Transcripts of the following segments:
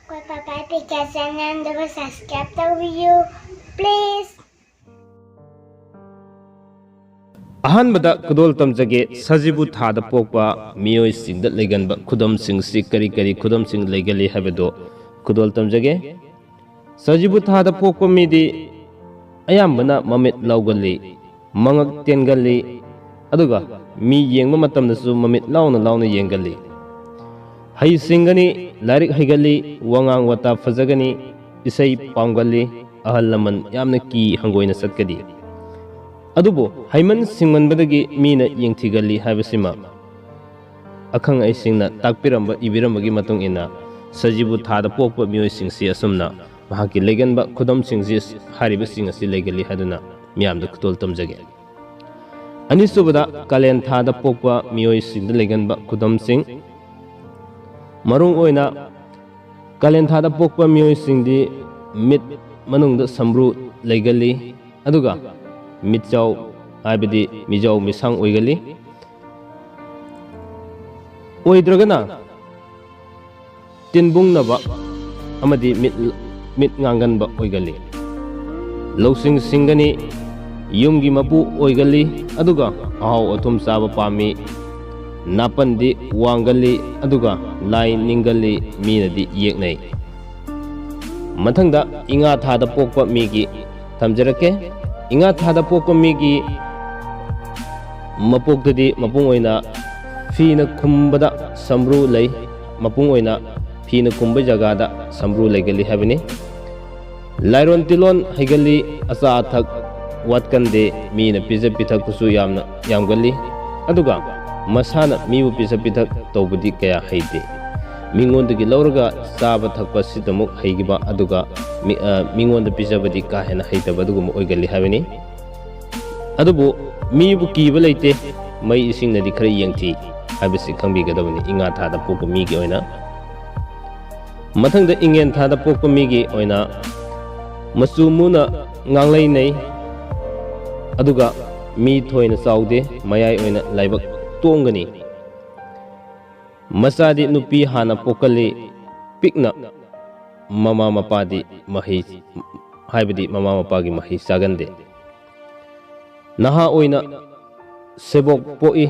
Koi Papai Pika channel do subscribe tꯧbiyu please. अहनबदा खुदोल तमजगे सजिबु थादा पोकपा मियोय सिंगदा लेगनबा खुदम सिंगसी करी करी खुदम सिंग लेगली हबेदो खुदोल तमजगे सजिबु थादा पोकपा मिदी अयामबना ममित लौगली मंगक तेनगली अदुगा मी येंगबा मतमदसु ममित लाउना लाउना येंगली हई सिंगनी लारिक हैगली वंगांग वता फजगनी इसै पांगली अहल लमन यामना की हंगोइना सत्कदी अदुबो हाइमन सिंगमनबदगी मीना यंगथिगली हाइबसिमा अखंग ऐसिंगना ताकपिरंबा इबिरंबगी मतुंग इना सजिबु थादा पोकपा मियोय सिंगसी असुमना महाकी लेगनबा खुदम सिंगसी हारिबा सिंग असि लेगली हादुना मियामदा खुतोल तमजगे अनिसुबदा कालेन थादा पोकपा मियोय सिंगदा लेगनबा खुदम सिंग मरुंग ओइना कालेन थादा पोकपा मियोय सिंगदी मित मनुंगदा समब्रु लेगली अदुगा मिचाव आइबदी मिजाव मिसांग ओइगली ओइद्रगना तिनबुंग नबा अमदी मित nganganba ओइगली लौसिंग सिंगनी युमगी मपु ओइगली अदुगा आहाव अथुम चाबा पामी नापनदी वांगली अदुगा लाई निंगली मीनदी येकनै मथंगदा इंगा थादा पोकपा मीगी थमजरके इंगा थादा पोकपा मीगी मपोकददी मपुंग ओइना फीना खुंबदा समब्रु लै मपुंग ओइना फीना खुंब जगादा समब्रु लेगली हैबनी लाइरोन तिलोन हैगली अचा अथक वातकंदे मीना पिजा पिथक कुसु यामना यामगली अदुगा मसाना मीबु पिजा पिथक तौबदी कया हैदे मिंगोंदगी लौरगा चाबा थकपा सिदमुक हैगिबा अदुगा मिंगोंद पिजाबदी का हेना हैतबा अदुगुम ओइगली हैबनी अदुबु मीबु कीबा लैते मई इसिंगनदी खरे यंगथि हैबसि खंबिगदबनी इंगा थादा पोकपा मीगी ओइना मथंगदा इंगेन थादा पोकपा मीगी ओइना मसु मुना nganglai nei aduga mi thoina chaude mayai oina laibak tongani masadi nupi hana pokali pikna mama mapadi mahi haibadi mama mapagi mahi sagande naha oina sebok poi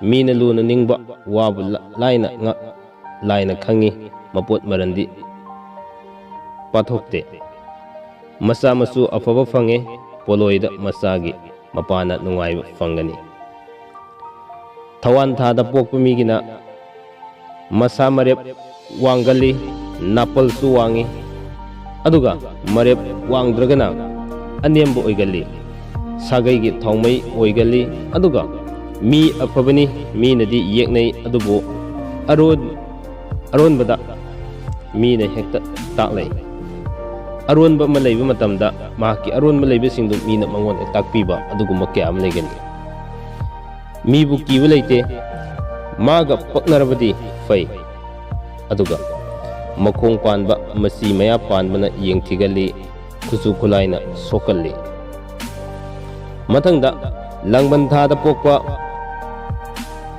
mina luna ningba wabu laina khangi mapot marandi pathokte मसा मसु अफब fungi पोलोइदा मसागी मपाना नुंगाइब फंगनी थवान थादा पोकपा मीगिना मसा मरेप वांगली नापलसु वांगी अदुगा मरेप वांगद्रगना अनेमबो ओइगली सागैगी थौमै ओइगली अदुगा मी अफबनी मीनदी येकनै अदुबो अरोनबदा मीना हेक्ता ताक्लै अरोनबा मा लैबा मतमदा माकी अरोनबा लैबसिंदु मीना मंगोन ताकपीबा अदुगुम क्या अम लेगनी मीबु कीबा लैते मागा पक्नरबदी फै अदुगा मखोंग पानबा मसी मया पानबना येंगथिगली खुसु खुलाइना सोकल्ली मथंगदा लंगबन थादा पोकपा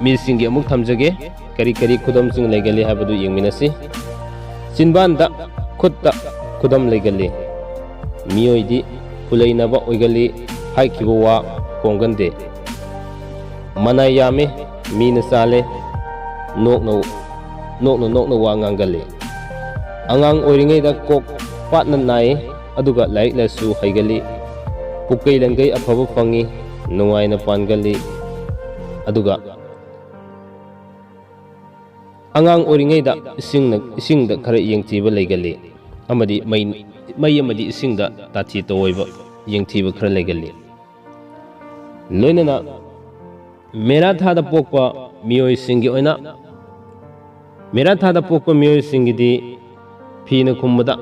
मीसिंगी अमुक थमजगे करी करी खुदम सिंग लेगली हाबदु येंगमिनसी चिनबानदा खुत्ता खुदम लेगली मियोइदी खुलैनबा ओइगली हाइखिबो वा कोंगंदे मनाय यामे मीना चाले नोकनो वा ngangali angang oiringayda kok patna nai aduga laik lasu haigali pukai langai afaba fangi nungaina pangali aduga angang oiringayda isingda khara yengtiba legali amadi mai amadi isingda tathi toiba yengthiba khara legali loinana mera thada pokpa mioi singi oina mera thada pokpa mioi singi di phina khumada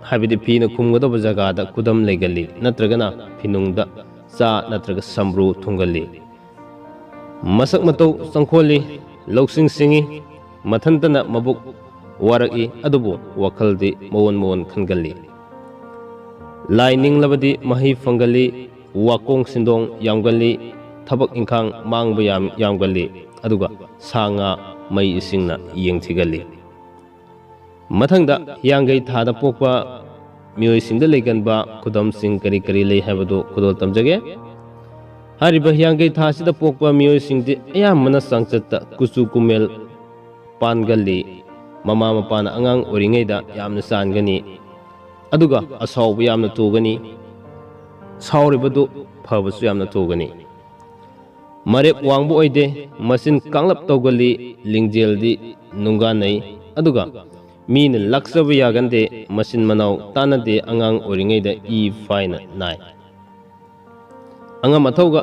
habidi phina khumgada ba jaga da kudam legali natragana phinungda cha natraga sambru thungali masak matau sangkholi loksing singi mathantana mabuk waraki adubu wakhaldi mawon khangali lining labadi mahi fangali wakong sindong yamgali thabak ingkhang mangba yamgali aduga sanga mai isingna yengthigali ꯃꯊꯪꯗ ꯍꯤꯌꯥꯡꯒꯩ ꯊꯥꯗ ꯄꯣꯛꯄ ꯃꯤꯑꯣꯏꯁꯤꯡꯗ ꯂꯩꯒꯟꯕ ꯈꯨꯗꯝꯁꯤꯡ ꯀꯔꯤ ꯀꯔꯤ ꯂꯩ ꯍꯥꯏꯕꯗꯨ ꯈꯨꯗꯣꯜ ꯇꯝꯖꯒꯦ꯫ ꯍꯥꯏꯔꯤꯕ ꯍꯤꯌꯥꯡꯒꯩ ꯊꯥꯁꯤꯗ ꯄꯣꯛꯄ ꯃꯤꯑꯣꯏꯁꯤꯡꯗꯤ ꯑꯌꯥꯝꯕꯅ ꯆꯥꯡꯆꯠꯇ ꯀꯨꯆꯨ ꯀꯨꯃꯦꯜ ꯄꯥꯟꯒꯜꯂꯤ, ꯃꯃꯥ ꯃꯄꯥꯅ ꯑꯉꯥꯡ ꯑꯣꯏꯔꯤꯉꯩꯗ ꯌꯥꯝꯅ ꯆꯥꯟꯒꯅꯤ, ꯑꯗꯨꯒ ꯑꯁꯥꯎꯕ ꯌꯥꯝꯅ ꯊꯨꯒꯅꯤ, ꯁꯥꯎꯔꯤꯕꯗꯨ ꯐꯕꯁꯨ ꯌꯥꯝꯅ ꯊꯨꯒꯅꯤ꯫ ꯃꯔꯦꯞ ꯋꯥꯡꯕ ꯑꯣꯏꯗꯦ, ꯃꯆꯤꯟ ꯀꯥꯡꯂꯞ ꯇꯧꯒꯜꯂꯤ, ꯂꯤꯡꯖꯦꯜꯗꯤ ꯅꯨꯡꯒꯥꯟꯅꯩ, ꯑꯗꯨꯒ ꯃꯤꯅ ꯂꯥꯛꯆꯕ ꯌꯥꯒꯟꯗꯦ, ꯃꯆꯤꯟ ꯃꯅꯥꯎ ꯇꯥꯟꯅꯗꯦ, ꯑꯉꯥꯡ ꯑꯣꯏꯔꯤꯉꯩꯗ ꯏ ꯐꯥꯏꯅ ꯅꯥꯏ꯫ ꯑꯉꯝ ꯑꯊꯧꯒ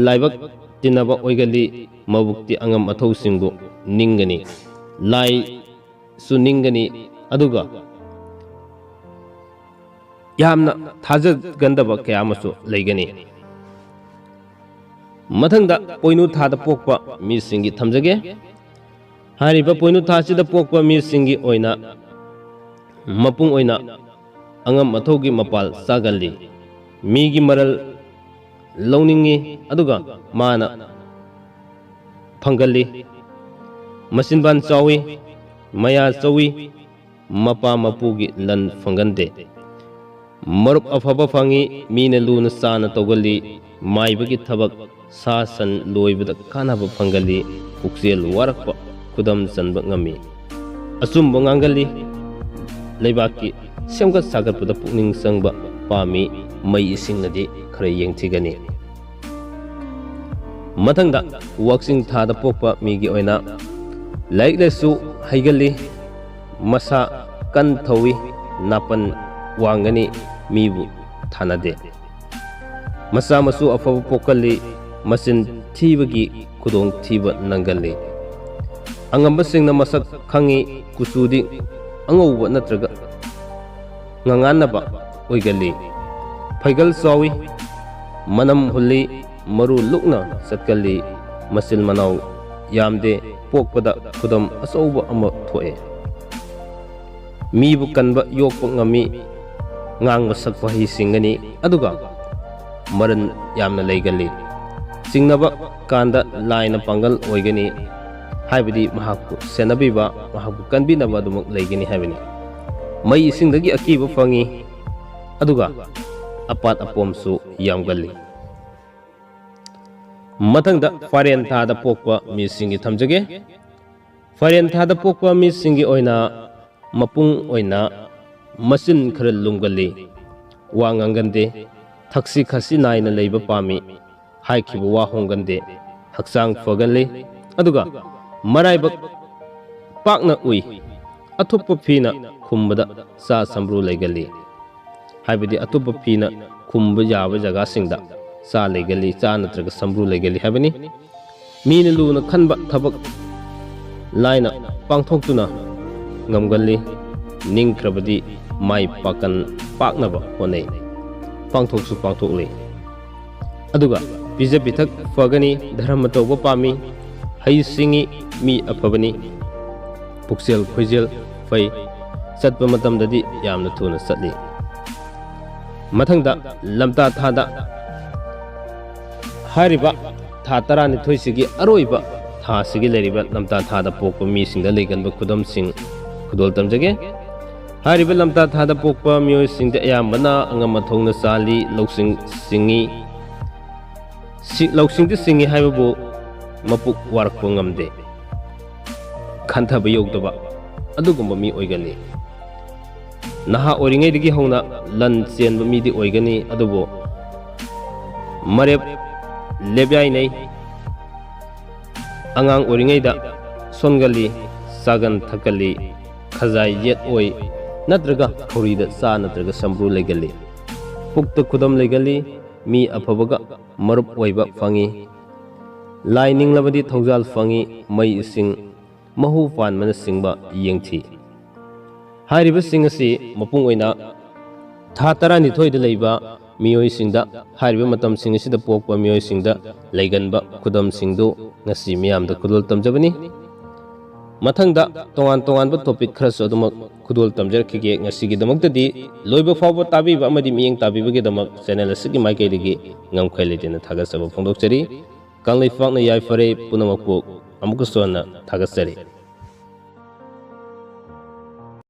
ꯂꯥꯏꯕꯛ ꯇꯤꯟꯅꯕ ꯑꯣꯏꯒꯜꯂꯤ, ꯃꯕꯨꯛꯇꯤ ꯑꯉꯝ ꯑꯊꯧꯁꯤꯡꯕꯨ ꯅꯤꯡꯒꯅꯤ, ꯂꯥꯏꯁꯨ ꯅꯤꯡꯒꯅꯤ, ꯑꯗꯨꯒ ꯌꯥꯝꯅ ꯊꯥꯖꯒꯟꯗꯕ ꯀꯌꯥ ꯑꯃꯁꯨ ꯂꯩꯒꯅꯤ꯫ ꯃꯊꯪꯗ ꯄꯣꯏꯅꯨ ꯊꯥꯗ ꯄꯣꯛꯄ ꯃꯤꯁꯤꯡꯒꯤ ꯊꯝꯖꯒꯦ꯫ ꯍꯥꯏꯔꯤꯕ ꯄꯣꯏꯅꯨ ꯊꯥꯁꯤꯗ ꯄꯣꯛꯄ ꯃꯤꯁꯤꯡꯒꯤ ꯑꯣꯏꯅ ꯃꯄꯨꯡ ꯑꯣꯏꯅ ꯑꯉꯝ ꯑꯊꯧꯒꯤ ꯃꯄꯥꯜ ꯆꯥꯒꯜꯂꯤ, ꯃꯤꯒꯤ ꯃꯔꯜ ꯂꯧꯅꯤꯡꯉꯤ, ꯑꯗꯨꯒ ꯃꯥꯅ ꯐꯪꯒꯜꯂꯤ, ꯃꯆꯤꯟꯕꯥꯟ ꯆꯥꯎꯏ, ꯃꯌꯥ ꯆꯧꯏ, ꯃꯄꯥ ꯃꯄꯨꯒꯤ ꯂꯟ ꯐꯪꯒꯟꯗꯦ, ꯃꯔꯨꯞ ꯑꯐꯕ ꯐꯪꯏ, ꯃꯤꯅ ꯂꯨꯅ ꯆꯥꯅ ꯇꯧꯒꯜꯂꯤ, ꯃꯥꯏꯕꯒꯤ ꯊꯕꯛ ꯁꯥ ꯁꯟ ꯂꯣꯏꯕꯗ ꯀꯥꯟꯅꯕ ꯐꯪꯒꯜꯂꯤ, ꯄꯨꯛꯆꯦꯜ ꯋꯥꯔꯛꯄ ꯈꯨꯗꯝ ꯆꯟꯕ ꯉꯝꯃꯤ, ꯑꯆꯨꯝꯕ ꯉꯥꯡꯒꯜꯂꯤ, ꯂꯩꯕꯥꯛꯀꯤ ꯁꯦꯝꯒꯠ ꯁꯥꯒꯠꯄꯗ ꯄꯨꯛꯅꯤꯡ ꯆꯪꯕ ꯄꯥꯝꯃꯤ, ꯃꯩ ꯏꯁꯤꯡꯅꯗꯤ ꯈꯔ ꯌꯦꯡꯊꯤꯒꯅꯤ꯫ ꯃꯊꯪꯗ ꯋꯥꯛꯆꯤꯡ ꯊꯥꯗ ꯄꯣꯛꯄ ꯃꯤꯒꯤ ꯑꯣꯏꯅ ꯂꯥꯏꯔꯤꯛ ꯂꯥꯏꯁꯨ ꯍꯩꯒꯜꯂꯤ, ꯃꯁꯥ ꯀꯟ ꯊꯧꯏ, ꯅꯥꯄꯟ ꯋꯥꯡꯒꯅꯤ, ꯃꯤꯕꯨ ꯊꯥꯅꯗꯦ, ꯃꯆꯥ ꯃꯁꯨ ꯑꯐꯕ ꯄꯣꯛꯀꯜꯂꯤ, ꯃꯆꯤꯟ ꯊꯤꯕꯒꯤ ꯈꯨꯗꯣꯡꯊꯤꯕ ꯅꯪꯒꯜꯂꯤ, ꯑꯉꯝꯕꯁꯤꯡꯅ ꯃꯁꯛ ꯈꯪꯏ, ꯀꯨꯆꯨꯗꯤ ꯑꯉꯧꯕ ꯅꯠꯇ꯭ꯔꯒ ꯉꯉꯥꯟꯅꯕ ꯑꯣꯏꯒꯜꯂꯤ, ꯐꯩꯒꯜ ꯆꯥꯎꯏ, ꯃꯅꯝ ꯍꯨꯜꯂꯤ, ꯃꯔꯨ ꯂꯨꯛꯅ ꯆꯠꯀꯜꯂꯤ, ꯃꯆꯤꯟ ꯃꯅꯥꯎ ꯌꯥꯝꯗꯦ, ꯄꯣꯛꯄꯗ ꯈꯨꯗꯝ ꯑꯆꯧꯕ ꯑꯃ ꯊꯣꯛꯑꯦ, ꯃꯤꯕꯨ ꯀꯟꯕ ꯌꯣꯛꯄ ꯉꯝꯃꯤ, ꯉꯥꯡꯕ ꯁꯛꯄ ꯍꯩꯁꯤꯡꯒꯅꯤ, ꯑꯗꯨꯒ ꯃꯔꯟ ꯌꯥꯝꯅ ꯂꯩꯒꯜꯂꯤ, ꯆꯤꯡꯅꯕ ꯀꯥꯟꯗ ꯂꯥꯏꯅ ꯄꯥꯡꯒꯜ ꯑꯣꯏꯒꯅꯤ, ꯍꯥꯏꯕꯗꯤ ꯃꯍꯥꯛꯄꯨ ꯁꯦꯟꯅꯕꯤꯕ, ꯃꯍꯥꯛꯄꯨ ꯀꯟꯕꯤꯅꯕ ꯑꯗꯨꯃꯛ ꯂꯩꯒꯅꯤ ꯍꯥꯏꯕꯅꯤ꯫ ꯃꯩ ꯏꯁꯤꯡꯗꯒꯤ ꯑꯀꯤꯕ ꯐꯪꯏ, ꯑꯗꯨꯒ ꯑꯄꯥꯠ ꯑꯄꯣꯝꯁꯨ ꯌꯥꯝꯒꯜꯂꯤ꯫ ꯃꯊꯪꯗ ꯐꯥꯏꯔꯦꯟ ꯊꯥꯗ ꯄꯣꯛꯄ ꯃꯤꯁꯤꯡꯒꯤ ꯊꯝꯖꯒꯦ꯫ ꯐꯥꯏꯔꯦꯟ ꯊꯥꯗ ꯄꯣꯛꯄ ꯃꯤꯁꯤꯡꯒꯤ ꯑꯣꯏꯅ ꯃꯄꯨꯡ ꯑꯣꯏꯅ ꯃꯆꯤꯟ ꯈꯔ ꯂꯨꯝꯒꯜꯂꯤ, ꯋꯥ ꯉꯥꯡꯒꯟꯗꯦ, ꯊꯛꯁꯤ ꯈꯥꯁꯤ ꯅꯥꯏꯅ ꯂꯩꯕ ꯄꯥꯝꯃꯤ, ꯍꯥꯏꯈꯤꯕ ꯋꯥ ꯍꯣꯡꯒꯟꯗꯦ, ꯍꯛꯆꯥꯡ ꯐꯒꯜꯂꯤ, ꯑꯗꯨꯒ ꯃꯔꯥꯏꯕꯛ ꯄꯥꯛꯅ ꯎꯏ, ꯑꯊꯨꯞꯄ ꯐꯤꯅ ꯈꯨꯝꯕꯗ ꯆꯥ ꯁꯝꯕ꯭ꯔꯨ ꯂꯩꯒꯜꯂꯤ, ꯍꯥꯏꯕꯗꯤ ꯑꯇꯣꯞꯄ ꯐꯤꯅ ꯈꯨꯝꯕ ꯌꯥꯕ ꯖꯒꯥꯁꯤꯡꯗ ꯆꯥ ꯂꯩꯒꯜꯂꯤ, ꯆꯥ ꯅꯠꯇ꯭ꯔꯒ ꯁꯝꯕ꯭ꯔꯨ ꯂꯩꯒꯜꯂꯤ ꯍꯥꯏꯕꯅꯤ꯫ ꯃꯤꯅ ꯂꯨꯅ ꯈꯟꯕ ꯊꯕꯛ ꯂꯥꯏꯅ ꯄꯥꯡꯊꯣꯛꯇꯨꯅ ꯉꯝꯒꯜꯂꯤ, ꯅꯤꯡꯈ꯭ꯔꯕꯗꯤ ꯃꯥꯏ ꯄꯥꯛꯅꯕ ꯍꯣꯠꯅꯩ, ꯄꯥꯡꯊꯣꯛꯁꯨ ꯄꯥꯡꯊꯣꯛꯂꯤ, ꯑꯗꯨꯒ ꯄꯤꯖ ꯄꯤꯊꯛ ꯐꯒꯅꯤ, ꯙꯔꯃ ꯇꯧꯕ ꯄꯥꯝꯃꯤ, ꯍꯩ ꯁꯤꯡꯉꯤ, ꯃꯤ ꯑꯐꯕꯅꯤ, ꯄꯨꯛꯆꯦꯜ ꯈꯣꯏꯖꯦꯜ ꯐꯩ, ꯆꯠꯄ ꯃꯇꯝꯗꯗꯤ ꯌꯥꯝꯅ ꯊꯨꯅ ꯆꯠꯂꯤ꯫ ꯃꯊꯪꯗ ꯂꯝꯇꯥ ꯊꯥꯗ ꯍꯥꯏꯔꯤꯕ ꯊꯥ 12ꯁꯤꯒꯤ ꯑꯔꯣꯏꯕ ꯊꯥꯁꯤꯒꯤ ꯂꯩꯔꯤꯕ ꯂꯝꯇꯥ ꯊꯥꯗ ꯄꯣꯛꯄ ꯃꯤꯁꯤꯡꯗ ꯂꯩꯒꯟꯕ ꯈꯨꯗꯝꯁꯤꯡ ꯈꯨꯗꯣꯜ ꯇꯝꯖꯒꯦ꯫ ꯍꯥꯏꯔꯤꯕ ꯂꯝꯇꯥ ꯊꯥꯗ ꯄꯣꯛꯄ ꯃꯤꯑꯣꯏꯁꯤꯡꯗ ꯑꯌꯥꯝꯕꯅ ꯑꯉꯝ ꯑꯊꯧꯅ ꯆꯥꯜꯂꯤ, ꯂꯧꯁꯤꯡꯗꯤ ꯁꯤꯡꯉꯤ ꯍꯥꯏꯕꯕꯨ ꯃꯄꯨꯛ ꯋꯥꯔꯛꯄ ꯉꯝꯗꯦ, ꯈꯟꯊꯕ ꯌꯧꯗꯕ ꯑꯗꯨꯒꯨꯝꯕ ꯃꯤ ꯑꯣꯏꯒꯜꯂꯤ, ꯅꯍꯥ ꯑꯣꯏꯔꯤꯉꯩꯗꯒꯤ ꯍꯧꯅ ꯂꯟ ꯆꯦꯟꯕ ꯃꯤꯗꯤ ꯑꯣꯏꯒꯅꯤ, ꯑꯗꯨꯕꯨ ꯃꯔꯦꯞ ꯂꯦꯞꯌꯥꯏꯅꯩ, ꯑꯉꯥꯡ ꯑꯣꯏꯔꯤꯉꯩꯗ ꯁꯣꯟꯒꯜꯂꯤ, ꯆꯥꯒꯟ ꯊꯛꯀꯜꯂꯤ, ꯈꯖꯥꯏ ꯌꯦꯠ ꯑꯣꯏ ꯅꯠꯇ꯭ꯔꯒ ꯈꯧꯔꯤꯗ ꯆꯥ ꯅꯠꯇ꯭ꯔꯒ ꯁꯝꯕ꯭ꯔꯨ ꯂꯩꯒꯜꯂꯤ, ꯄꯨꯛꯇ ꯈꯨꯗꯝ ꯂꯩꯒꯜꯂꯤ, ꯃꯤ ꯑꯐꯕꯒ ꯃꯔꯨꯞ ꯑꯣꯏꯕ ꯐꯪꯏ, ꯂꯥꯏ ꯅꯤꯡꯂꯕꯗꯤ ꯊꯧꯖꯥꯜ ꯐꯪꯏ, ꯃꯩ ꯏꯁꯤꯡ ꯃꯍꯨ ꯄꯥꯟꯕꯅꯆꯤꯡꯕ ꯌꯦꯡꯊꯤ꯫ ꯍꯥꯏꯔꯤꯕꯁꯤꯡ ꯑꯁꯤ ꯃꯄꯨꯡ ꯑꯣꯏꯅ ꯊꯥ 12ꯗ ꯂꯩꯕ ꯃꯤꯑꯣꯏꯁꯤꯡꯗ, ꯍꯥꯏꯔꯤꯕ ꯃꯇꯝꯁꯤꯡ ꯑꯁꯤꯗ ꯄꯣꯛꯄ ꯃꯤꯑꯣꯏꯁꯤꯡꯗ ꯂꯩꯒꯟꯕ ꯈꯨꯗꯝꯁꯤꯡꯗꯨ ꯉꯁꯤ ꯃꯤꯌꯥꯝꯗ ꯈꯨꯗꯣꯜ ꯇꯝꯖꯕꯅꯤ꯫ ꯃꯊꯪꯗ ꯇꯣꯉꯥꯟ ꯇꯣꯉꯥꯟꯕ ꯇꯣꯄꯤꯛ ꯈꯔꯁꯨ ꯑꯗꯨꯃꯛ ꯈꯨꯗꯣꯜ ꯇꯝꯖꯔꯛꯈꯤꯒꯦ꯫ ꯉꯁꯤꯒꯤꯗꯃꯛꯇꯗꯤ ꯂꯣꯏꯕ ꯐꯥꯎꯕ ꯇꯥꯕꯤꯕ ꯑꯃꯗꯤ ꯃꯤꯠꯌꯦꯡ ꯇꯥꯕꯤꯕꯒꯤꯗꯃꯛ ꯆꯦꯅꯦꯜ ꯑꯁꯤꯒꯤ ꯃꯥꯏꯀꯩꯗꯒꯤ ꯉꯝꯈꯩ ꯂꯩꯇꯅ ꯊꯥꯒꯠꯆꯕ ꯐꯣꯡꯗꯣꯛꯆꯔꯤ꯫ ꯀꯪꯂꯩꯄꯥꯛꯅ ꯌꯥꯏꯐꯔꯦ, ꯄꯨꯝꯅꯃꯛꯄꯨ ꯑꯃꯨꯛꯀꯁꯨ ꯍꯟꯅ ꯊꯥꯒꯠꯆꯔꯤ꯫